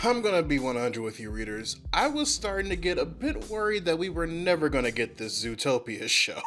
I'm gonna be 100 with you, readers. I was starting to get a bit worried that we were never gonna get this Zootopia show.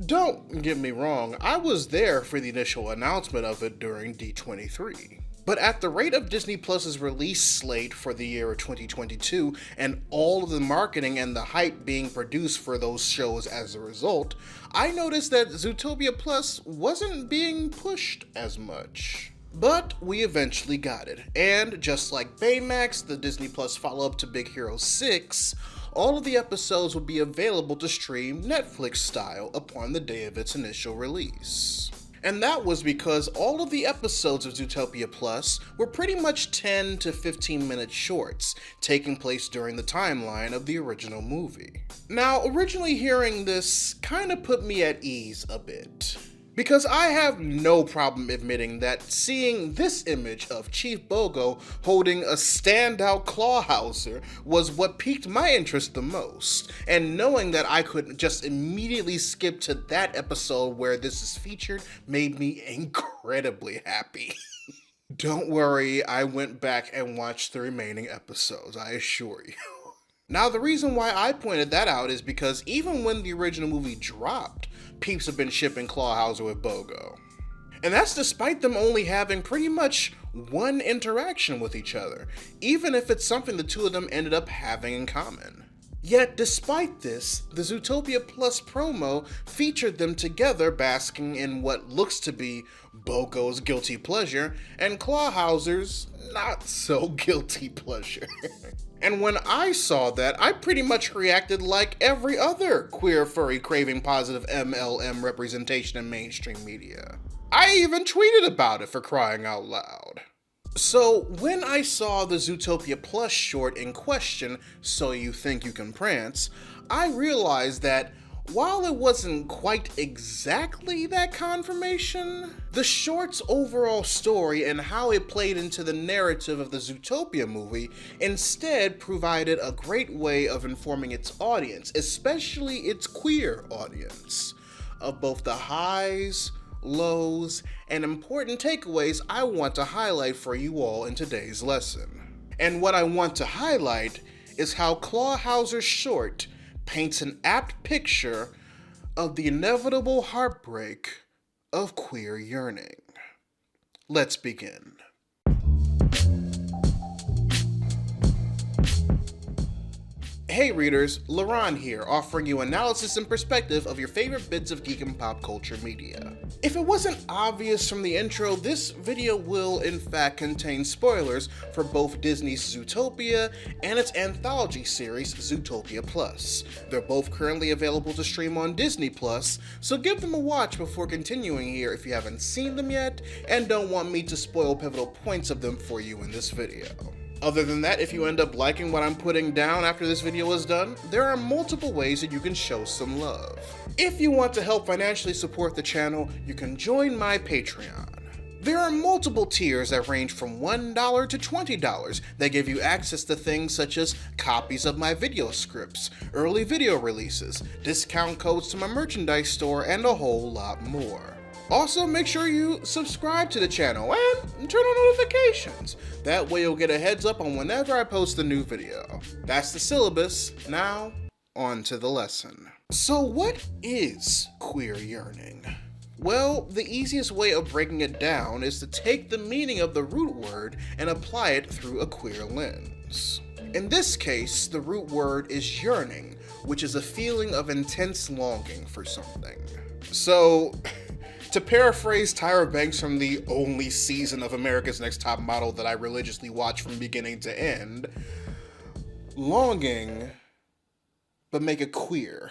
Don't get me wrong, I was there for the initial announcement of it during D23. But at the rate of Disney Plus's release slate for the year of 2022, and all of the marketing and the hype being produced for those shows as a result, I noticed that Zootopia Plus wasn't being pushed as much. But we eventually got it, and just like Baymax, the Disney Plus follow-up to Big Hero 6, all of the episodes will be available to stream Netflix style upon the day of its initial release. And that was because all of the episodes of Zootopia Plus were pretty much 10 to 15 minute shorts, taking place during the timeline of the original movie. Now, originally hearing this kinda put me at ease a bit, because I have no problem admitting that seeing this image of Chief Bogo holding a standout Clawhauser was what piqued my interest the most, and knowing that I could just immediately skip to that episode where this is featured made me incredibly happy. Don't worry, I went back and watched the remaining episodes, I assure you. Now, the reason why I pointed that out is because even when the original movie dropped, peeps have been shipping Clawhauser with Bogo. And that's despite them only having pretty much one interaction with each other, even if it's something the two of them ended up having in common. Yet, despite this, the Zootopia Plus promo featured them together basking in what looks to be Bogo's guilty pleasure and Clawhauser's not so guilty pleasure. And when I saw that, I pretty much reacted like every other queer furry craving positive MLM representation in mainstream media. I even tweeted about it, for crying out loud. So when I saw the Zootopia Plus short in question, So You Think You Can Prance, I realized that while it wasn't quite exactly that confirmation, the short's overall story and how it played into the narrative of the Zootopia movie instead provided a great way of informing its audience, especially its queer audience, of both the highs, lows, and important takeaways I want to highlight for you all in today's lesson. And what I want to highlight is how Clawhauser's short paints an apt picture of the inevitable heartbreak of queer yearning. Let's begin. Hey readers, Laron here, offering you analysis and perspective of your favorite bits of geek and pop culture media. If it wasn't obvious from the intro, this video will in fact contain spoilers for both Disney's Zootopia and its anthology series, Zootopia Plus. They're both currently available to stream on Disney Plus, so give them a watch before continuing here if you haven't seen them yet and don't want me to spoil pivotal points of them for you in this video. Other than that, if you end up liking what I'm putting down after this video is done, there are multiple ways that you can show some love. If you want to help financially support the channel, you can join my Patreon. There are multiple tiers that range from $1 to $20 that give you access to things such as copies of my video scripts, early video releases, discount codes to my merchandise store, and a whole lot more. Also, make sure you subscribe to the channel and turn on notifications. That way you'll get a heads up on whenever I post a new video. That's the syllabus. Now, on to the lesson. So what is queer yearning? Well, the easiest way of breaking it down is to take the meaning of the root word and apply it through a queer lens. In this case, the root word is yearning, which is a feeling of intense longing for something. So, to paraphrase Tyra Banks from the only season of America's Next Top Model that I religiously watch from beginning to end, longing, but make it queer.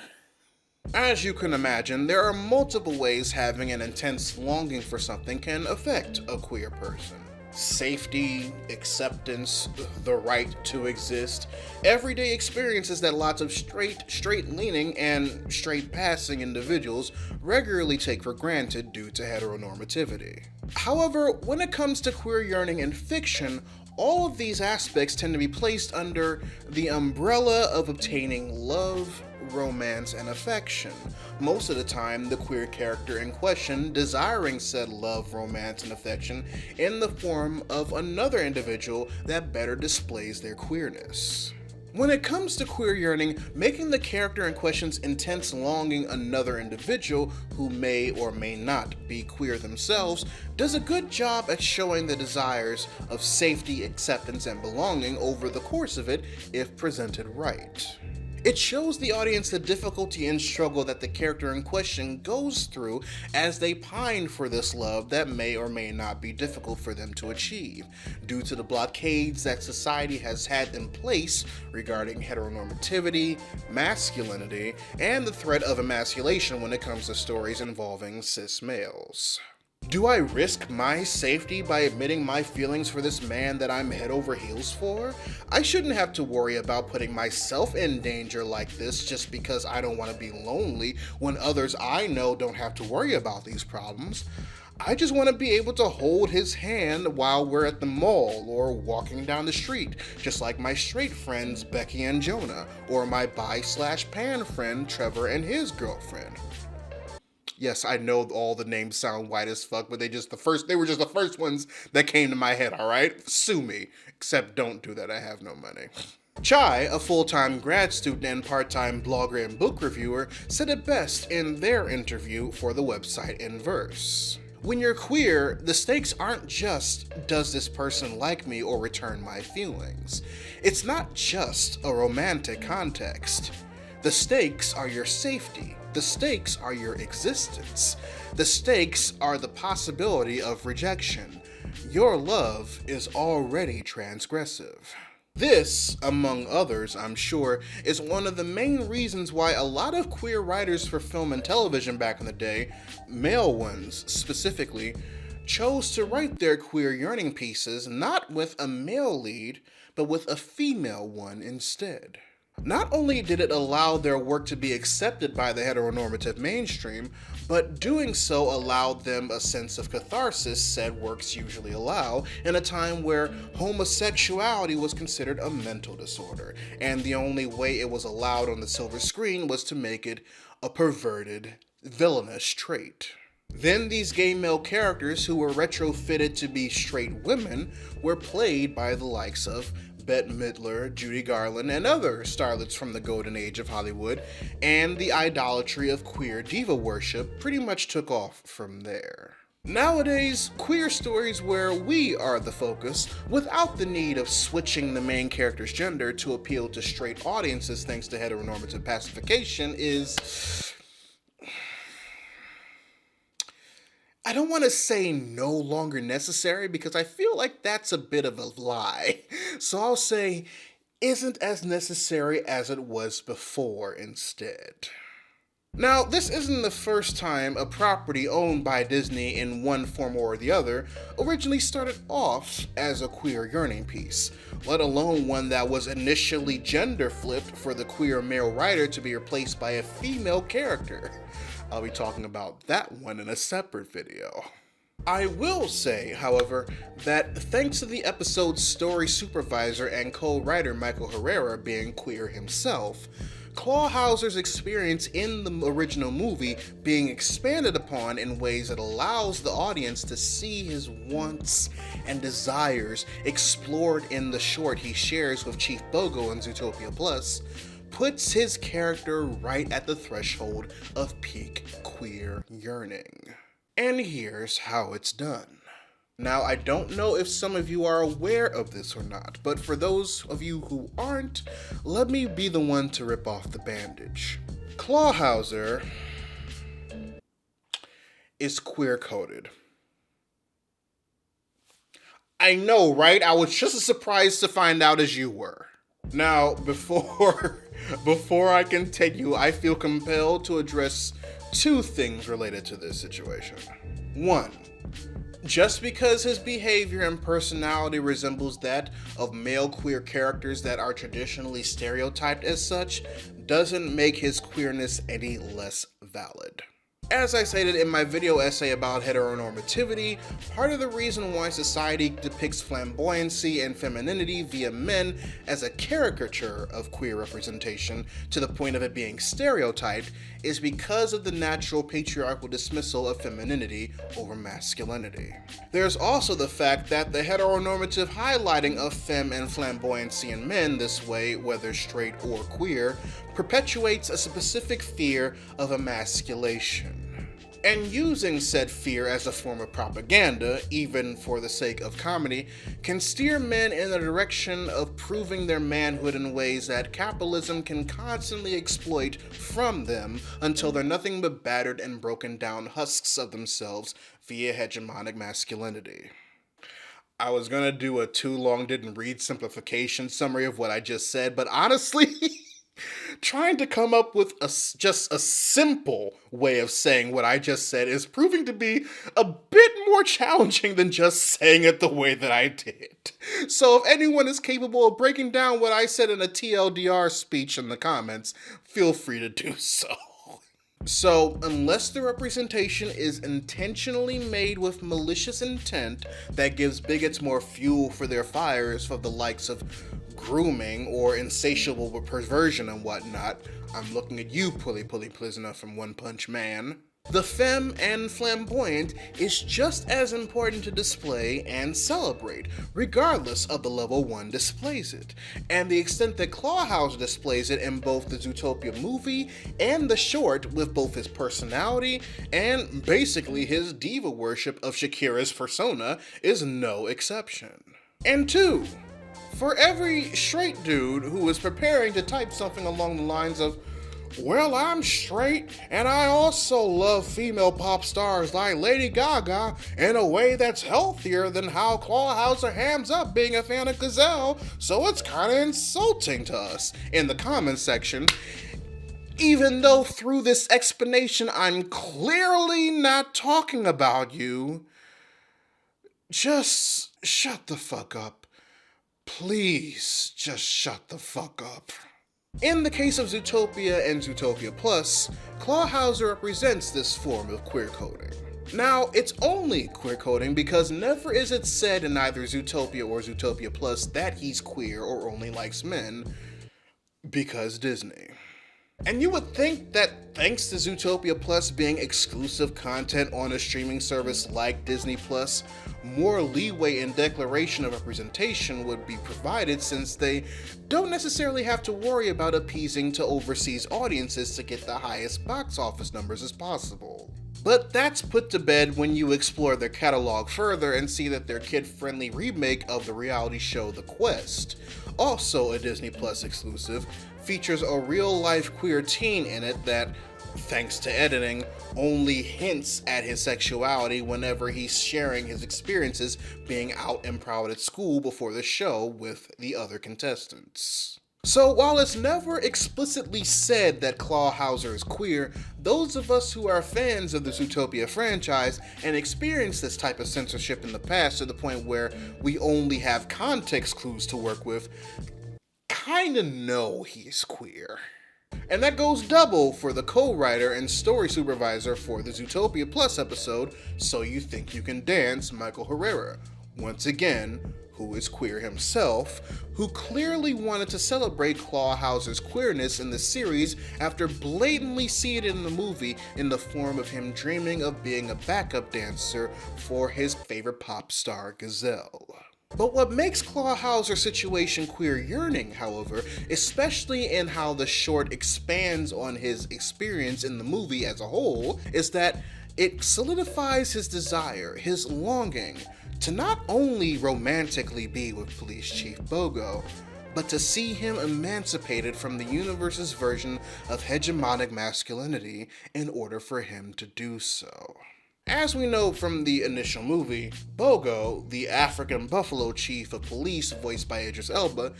As you can imagine, there are multiple ways having an intense longing for something can affect a queer person. Safety, acceptance, the right to exist, everyday experiences that lots of straight-leaning, and straight-passing individuals regularly take for granted due to heteronormativity. However, when it comes to queer yearning in fiction, all of these aspects tend to be placed under the umbrella of obtaining love, romance, and affection, most of the time the queer character in question desiring said love, romance, and affection in the form of another individual that better displays their queerness. When it comes to queer yearning, making the character in question's intense longing another individual who may or may not be queer themselves does a good job at showing the desires of safety, acceptance, and belonging over the course of it if presented right. It shows the audience the difficulty and struggle that the character in question goes through as they pine for this love that may or may not be difficult for them to achieve, due to the blockades that society has had in place regarding heteronormativity, masculinity, and the threat of emasculation when it comes to stories involving cis males. Do I risk my safety by admitting my feelings for this man that I'm head over heels for? I shouldn't have to worry about putting myself in danger like this just because I don't want to be lonely when others I know don't have to worry about these problems. I just want to be able to hold his hand while we're at the mall or walking down the street, just like my straight friends Becky and Jonah, or my bi/pan friend Trevor and his girlfriend. Yes, I know all the names sound white as fuck, but they were just the first ones that came to my head, alright? Sue me. Except don't do that, I have no money. Chai, a full-time grad student and part-time blogger and book reviewer, said it best in their interview for the website In Verse. When you're queer, the stakes aren't just, does this person like me or return my feelings? It's not just a romantic context. The stakes are your safety. The stakes are your existence. The stakes are the possibility of rejection. Your love is already transgressive. This, among others, I'm sure, is one of the main reasons why a lot of queer writers for film and television back in the day, male ones specifically, chose to write their queer yearning pieces not with a male lead, but with a female one instead. Not only did it allow their work to be accepted by the heteronormative mainstream, but doing so allowed them a sense of catharsis said works usually allow in a time where homosexuality was considered a mental disorder, and the only way it was allowed on the silver screen was to make it a perverted, villainous trait. Then these gay male characters who were retrofitted to be straight women were played by the likes of Bette Midler, Judy Garland, and other starlets from the golden age of Hollywood, and the idolatry of queer diva worship pretty much took off from there. Nowadays, queer stories where we are the focus, without the need of switching the main character's gender to appeal to straight audiences thanks to heteronormative pacification, is... I don't want to say no longer necessary because I feel like that's a bit of a lie. So I'll say isn't as necessary as it was before instead. Now, this isn't the first time a property owned by Disney in one form or the other originally started off as a queer yearning piece, let alone one that was initially gender flipped for the queer male writer to be replaced by a female character. I'll be talking about that one in a separate video. I will say, however, that thanks to the episode's story supervisor and co-writer Michael Herrera being queer himself, Clawhauser's experience in the original movie being expanded upon in ways that allows the audience to see his wants and desires explored in the short he shares with Chief Bogo in Zootopia Plus, puts his character right at the threshold of peak queer yearning. And here's how it's done. Now, I don't know if some of you are aware of this or not, but for those of you who aren't, let me be the one to rip off the bandage. Clawhauser is queer-coded. I know, right? I was just as surprised to find out as you were. Now, before I continue, I feel compelled to address two things related to this situation. One, just because his behavior and personality resembles that of male queer characters that are traditionally stereotyped as such, doesn't make his queerness any less valid. As I stated in my video essay about heteronormativity, part of the reason why society depicts flamboyancy and femininity via men as a caricature of queer representation to the point of it being stereotyped is because of the natural patriarchal dismissal of femininity over masculinity. There's also the fact that the heteronormative highlighting of femme and flamboyancy in men this way, whether straight or queer, perpetuates a specific fear of emasculation. And using said fear as a form of propaganda, even for the sake of comedy, can steer men in the direction of proving their manhood in ways that capitalism can constantly exploit from them until they're nothing but battered and broken down husks of themselves via hegemonic masculinity. I was gonna do a too long didn't read simplification summary of what I just said, but honestly, trying to come up with just a simple way of saying what I just said is proving to be a bit more challenging than just saying it the way that I did. So if anyone is capable of breaking down what I said in a TLDR speech in the comments, feel free to do so. So, unless the representation is intentionally made with malicious intent that gives bigots more fuel for their fires of the likes of grooming or insatiable with perversion and whatnot, I'm looking at you, Pulley Prisoner from One Punch Man. The femme and flamboyant is just as important to display and celebrate, regardless of the level one displays it, and the extent that Clawhauser displays it in both the Zootopia movie and the short with both his personality and basically his diva worship of Shakira's persona is no exception. And two, for every straight dude who is preparing to type something along the lines of, "Well, I'm straight, and I also love female pop stars like Lady Gaga in a way that's healthier than how Clawhauser hams up being a fan of Gazelle, so it's kinda insulting to us," in the comments section, even though through this explanation I'm clearly not talking about you, just shut the fuck up. Please, just shut the fuck up. In the case of Zootopia and Zootopia Plus, Clawhauser represents this form of queer coding. Now, it's only queer coding because never is it said in either Zootopia or Zootopia Plus that he's queer or only likes men, because Disney. And you would think that thanks to Zootopia Plus being exclusive content on a streaming service like Disney Plus, more leeway in declaration of representation would be provided since they don't necessarily have to worry about appeasing to overseas audiences to get the highest box office numbers as possible. But that's put to bed when you explore their catalog further and see that their kid-friendly remake of the reality show The Quest, also a Disney Plus exclusive, features a real-life queer teen in it that, thanks to editing, only hints at his sexuality whenever he's sharing his experiences being out and proud at school before the show with the other contestants. So while it's never explicitly said that Clawhauser is queer, those of us who are fans of the Zootopia franchise and experienced this type of censorship in the past to the point where we only have context clues to work with, kinda know he's queer. And that goes double for the co-writer and story supervisor for the Zootopia Plus episode, So You Think You Can Dance, Michael Herrera, once again, who is queer himself, who clearly wanted to celebrate Clawhauser's queerness in the series after blatantly seeing it in the movie in the form of him dreaming of being a backup dancer for his favorite pop star, Gazelle. But what makes Clawhauser's situation queer yearning, however, especially in how the short expands on his experience in the movie as a whole, is that it solidifies his desire, his longing, to not only romantically be with Police Chief Bogo, but to see him emancipated from the universe's version of hegemonic masculinity in order for him to do so. As we know from the initial movie, Bogo, the African Buffalo Chief of Police voiced by Idris Elba,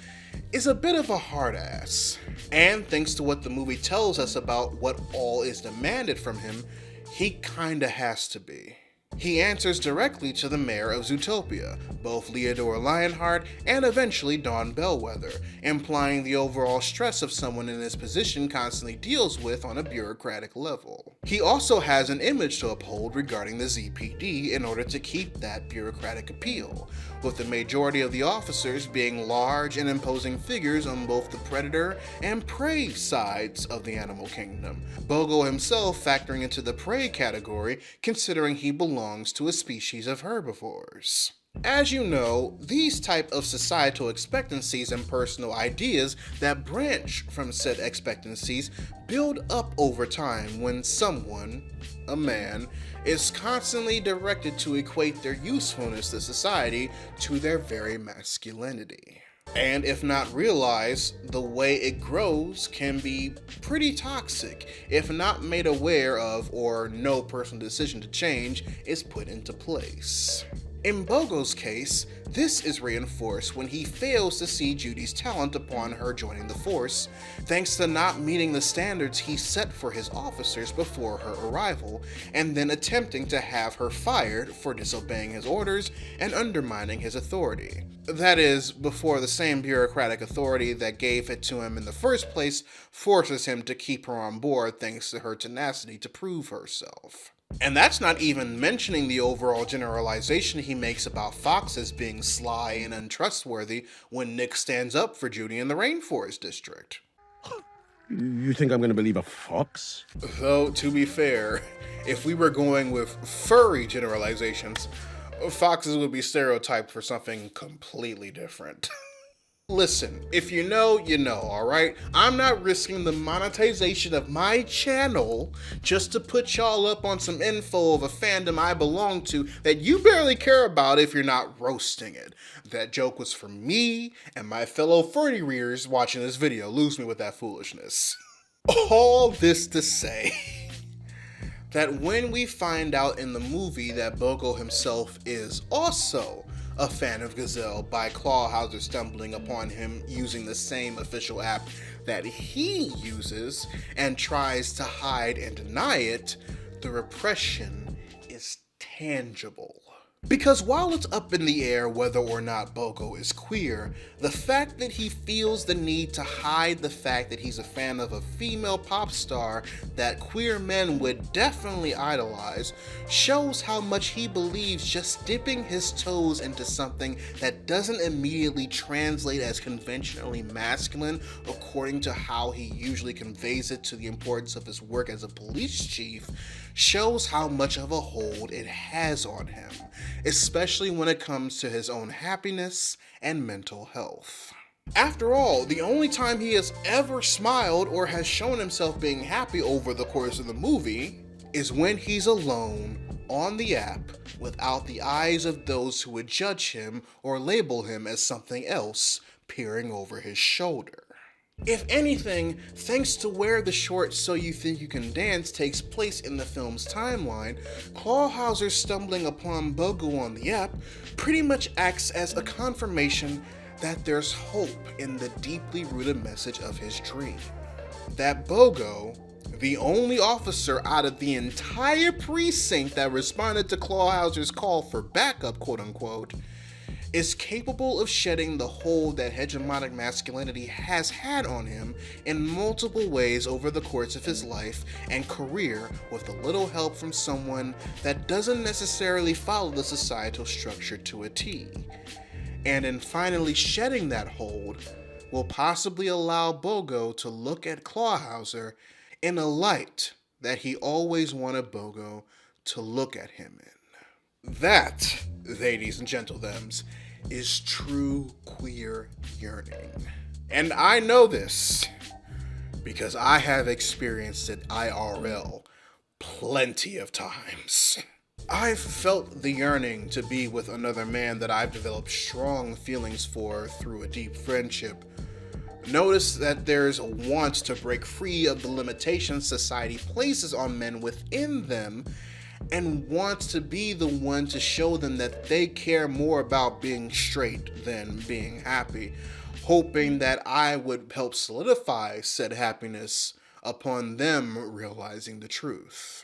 is a bit of a hard ass. And thanks to what the movie tells us about what all is demanded from him, he kinda has to be. He answers directly to the mayor of Zootopia, both Leodore Lionheart and eventually Dawn Bellwether, implying the overall stress of someone in his position constantly deals with on a bureaucratic level. He also has an image to uphold regarding the ZPD in order to keep that bureaucratic appeal, with the majority of the officers being large and imposing figures on both the predator and prey sides of the animal kingdom, Bogo himself factoring into the prey category considering he belongs to a species of herbivores. As you know, these type of societal expectancies and personal ideas that branch from said expectancies build up over time when someone, a man, is constantly directed to equate their usefulness to society to their very masculinity. And if not realized, the way it grows can be pretty toxic if not made aware of or no personal decision to change is put into place. In Bogo's case, this is reinforced when he fails to see Judy's talent upon her joining the force, thanks to not meeting the standards he set for his officers before her arrival, and then attempting to have her fired for disobeying his orders and undermining his authority. That is, before the same bureaucratic authority that gave it to him in the first place forces him to keep her on board thanks to her tenacity to prove herself. And that's not even mentioning the overall generalization he makes about foxes being sly and untrustworthy when Nick stands up for Judy in the Rainforest District. You think I'm gonna believe a fox? Though, to be fair, if we were going with furry generalizations, foxes would be stereotyped for something completely different. Listen, if you know, you know, alright? I'm not risking the monetization of my channel just to put y'all up on some info of a fandom I belong to that you barely care about if you're not roasting it. That joke was for me and my fellow furry readers watching this video. Lose me with that foolishness. All this to say that when we find out in the movie that Bogo himself is also a fan of Gazelle by Clawhauser stumbling upon him using the same official app that he uses and tries to hide and deny it, the repression is tangible. Because while it's up in the air whether or not Bogo is queer, the fact that he feels the need to hide the fact that he's a fan of a female pop star that queer men would definitely idolize shows how much he believes just dipping his toes into something that doesn't immediately translate as conventionally masculine according to how he usually conveys it to the importance of his work as a police chief shows how much of a hold it has on him, especially when it comes to his own happiness and mental health. After all, the only time he has ever smiled or has shown himself being happy over the course of the movie is when he's alone on the app without the eyes of those who would judge him or label him as something else peering over his shoulder. If anything, thanks to where the short So You Think You Can Dance takes place in the film's timeline, Clawhauser stumbling upon Bogo on the app pretty much acts as a confirmation that there's hope in the deeply rooted message of his dream. That Bogo, the only officer out of the entire precinct that responded to Clawhauser's call for backup, quote unquote, is capable of shedding the hold that hegemonic masculinity has had on him in multiple ways over the course of his life and career with a little help from someone that doesn't necessarily follow the societal structure to a T. And in finally shedding that hold, will possibly allow Bogo to look at Clawhauser in a light that he always wanted Bogo to look at him in. That, ladies and gentlethems, is true queer yearning. And I know this because I have experienced it IRL plenty of times. I've felt the yearning to be with another man that I've developed strong feelings for through a deep friendship. Notice that there's a want to break free of the limitations society places on men within them and wants to be the one to show them that they care more about being straight than being happy, hoping that I would help solidify said happiness upon them realizing the truth.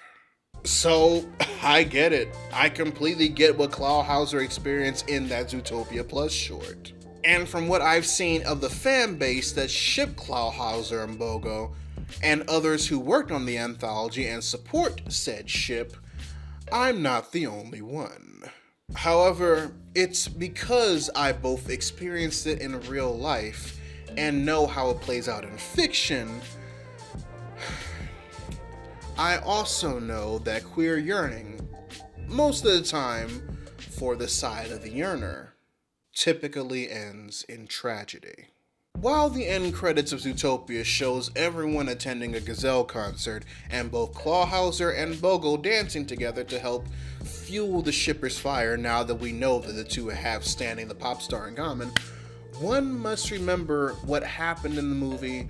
So, I get it. I completely get what Clawhauser experienced in that Zootopia Plus short. And from what I've seen of the fan base that shipped Clawhauser and Bogo, and others who worked on the anthology and support said ship, I'm not the only one. However, it's because I both experienced it in real life and know how it plays out in fiction. I also know that queer yearning, most of the time for the side of the yearner, typically ends in tragedy. While the end credits of Zootopia shows everyone attending a Gazelle concert and both Clawhauser and Bogo dancing together to help fuel the shipper's fire now that we know that the two have standing the pop star in common, one must remember what happened in the movie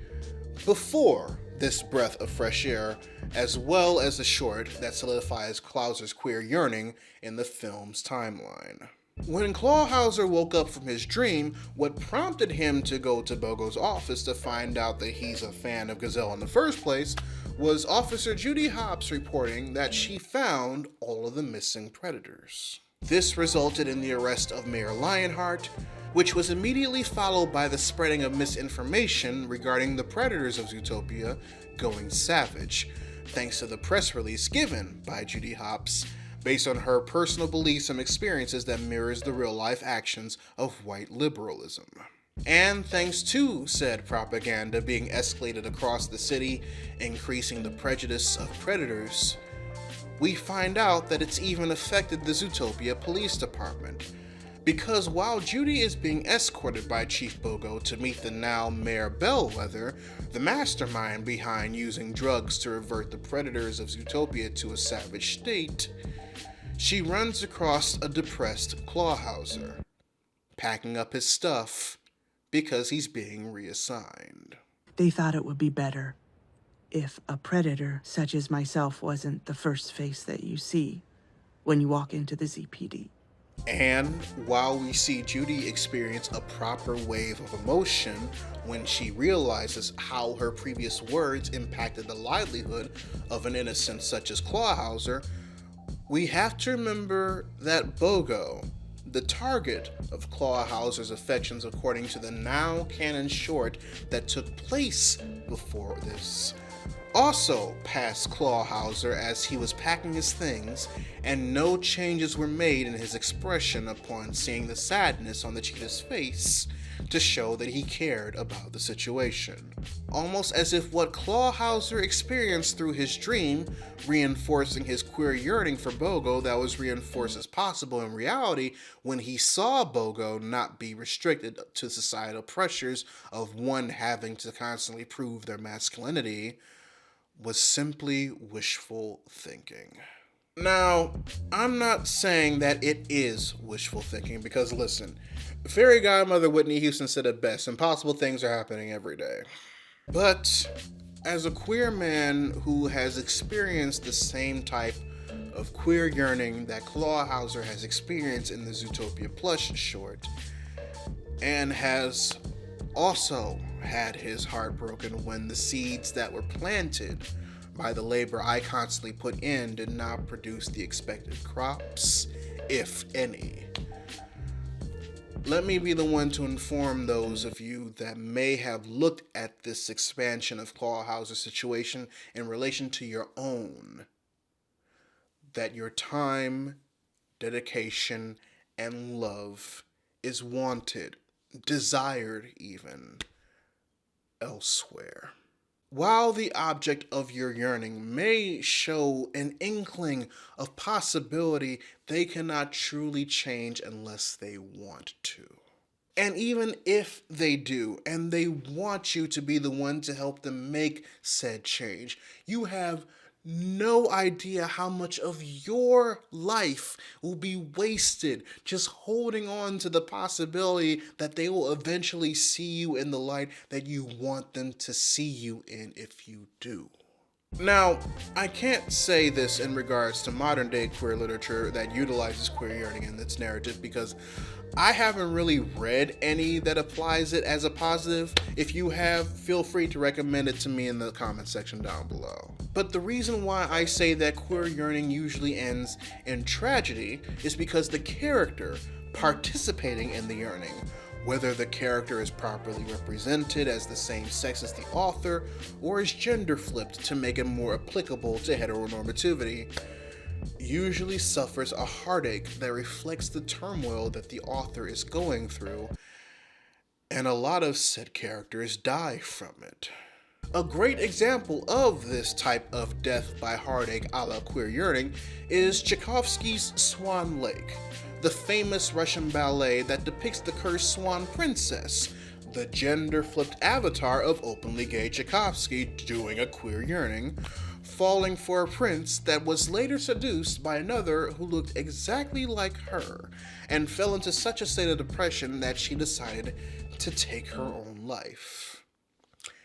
before this breath of fresh air, as well as the short that solidifies Clawhauser's queer yearning in the film's timeline. When Clawhauser woke up from his dream, what prompted him to go to Bogo's office to find out that he's a fan of Gazelle in the first place was Officer Judy Hopps reporting that she found all of the missing predators. This resulted in the arrest of Mayor Lionheart, which was immediately followed by the spreading of misinformation regarding the predators of Zootopia going savage, thanks to the press release given by Judy Hopps based on her personal beliefs and experiences that mirrors the real-life actions of white liberalism. And thanks to said propaganda being escalated across the city, increasing the prejudice of predators, we find out that it's even affected the Zootopia Police Department. Because while Judy is being escorted by Chief Bogo to meet the now Mayor Bellwether, the mastermind behind using drugs to revert the predators of Zootopia to a savage state, she runs across a depressed Clawhauser, packing up his stuff because he's being reassigned. They thought it would be better if a predator such as myself wasn't the first face that you see when you walk into the ZPD. And while we see Judy experience a proper wave of emotion when she realizes how her previous words impacted the livelihood of an innocent such as Clawhauser, we have to remember that Bogo, the target of Clawhauser's affections according to the now canon short that took place before this, also passed Clawhauser as he was packing his things, and no changes were made in his expression upon seeing the sadness on the cheetah's face to show that he cared about the situation. Almost as if what Clawhauser experienced through his dream, reinforcing his queer yearning for Bogo that was reinforced as possible in reality when he saw Bogo not be restricted to societal pressures of one having to constantly prove their masculinity, was simply wishful thinking. Now, I'm not saying that it is wishful thinking because listen, fairy godmother Whitney Houston said it best, impossible things are happening every day. But as a queer man who has experienced the same type of queer yearning that Clawhauser has experienced in the Zootopia Plus short, and has also had his heart broken when the seeds that were planted by the labor I constantly put in did not produce the expected crops, if any. Let me be the one to inform those of you that may have looked at this expansion of Clawhauser's situation in relation to your own, that your time, dedication, and love is wanted, desired even, elsewhere. While the object of your yearning may show an inkling of possibility, they cannot truly change unless they want to. And even if they do, and they want you to be the one to help them make said change, you have no idea how much of your life will be wasted just holding on to the possibility that they will eventually see you in the light that you want them to see you in if you do. Now, I can't say this in regards to modern day queer literature that utilizes queer yearning in its narrative because I haven't really read any that applies it as a positive. If you have, feel free to recommend it to me in the comment section down below. But the reason why I say that queer yearning usually ends in tragedy is because the character participating in the yearning, whether the character is properly represented as the same sex as the author or is gender flipped to make it more applicable to heteronormativity, usually suffers a heartache that reflects the turmoil that the author is going through, and a lot of said characters die from it. A great example of this type of death by heartache a la queer yearning is Tchaikovsky's Swan Lake, the famous Russian ballet that depicts the cursed swan princess, the gender-flipped avatar of openly gay Tchaikovsky doing a queer yearning, falling for a prince that was later seduced by another who looked exactly like her, and fell into such a state of depression that she decided to take her own life.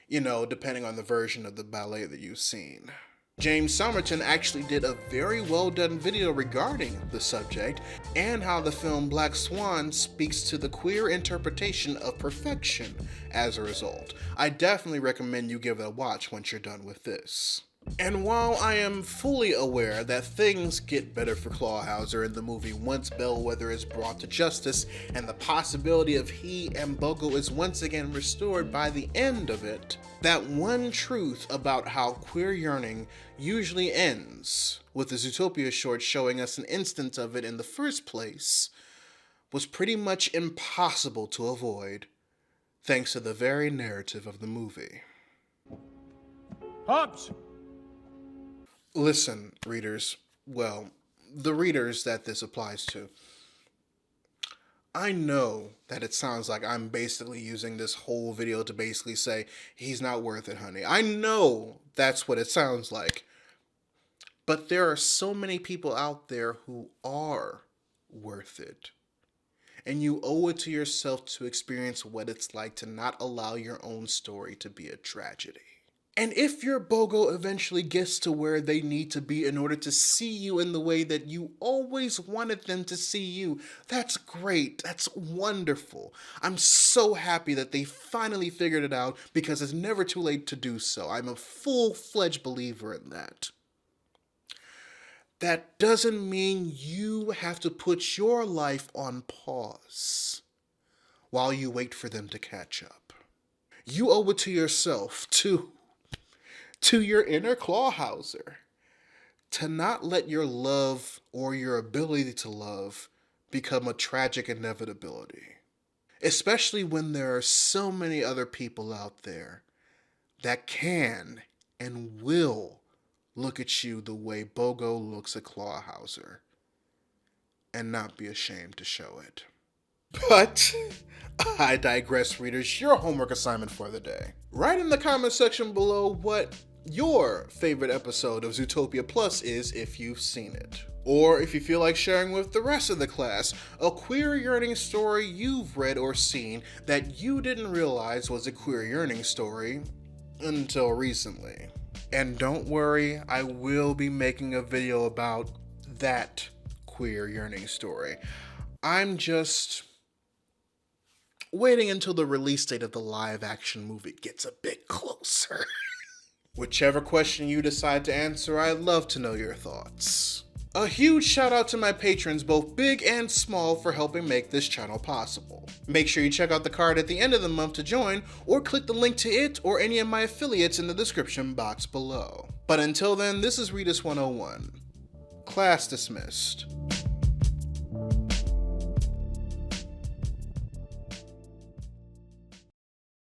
You know, depending on the version of the ballet that you've seen. James Somerton actually did a very well done video regarding the subject and how the film Black Swan speaks to the queer interpretation of perfection as a result. I definitely recommend you give it a watch once you're done with this. And while I am fully aware that things get better for Clawhauser in the movie once Bellwether is brought to justice and the possibility of he and Bogo is once again restored by the end of it, that one truth about how queer yearning usually ends, with the Zootopia short showing us an instance of it in the first place, was pretty much impossible to avoid, thanks to the very narrative of the movie. Hobbs! Listen, readers, well, the readers that this applies to, I know that it sounds like I'm basically using this whole video to basically say, he's not worth it, honey. I know that's what it sounds like. But there are so many people out there who are worth it. And you owe it to yourself to experience what it's like to not allow your own story to be a tragedy. And if your Bogo eventually gets to where they need to be in order to see you in the way that you always wanted them to see you, that's great. That's wonderful. I'm so happy that they finally figured it out because it's never too late to do so. I'm a full-fledged believer in that. That doesn't mean you have to put your life on pause while you wait for them to catch up. You owe it to yourself, to your inner Clawhauser, to not let your love or your ability to love become a tragic inevitability. Especially when there are so many other people out there that can and will look at you the way Bogo looks at Clawhauser and not be ashamed to show it. But I digress, readers. Your homework assignment for the day. Write in the comment section below what your favorite episode of Zootopia Plus is if you've seen it. Or if you feel like sharing with the rest of the class, a queer yearning story you've read or seen that you didn't realize was a queer yearning story until recently. And don't worry, I will be making a video about that queer yearning story. I'm just waiting until the release date of the live action movie gets a bit closer. Whichever question you decide to answer, I'd love to know your thoughts. A huge shout out to my patrons, both big and small, for helping make this channel possible. Make sure you check out the card at the end of the month to join, or click the link to it or any of my affiliates in the description box below. But until then, this is Readus 101. Class dismissed.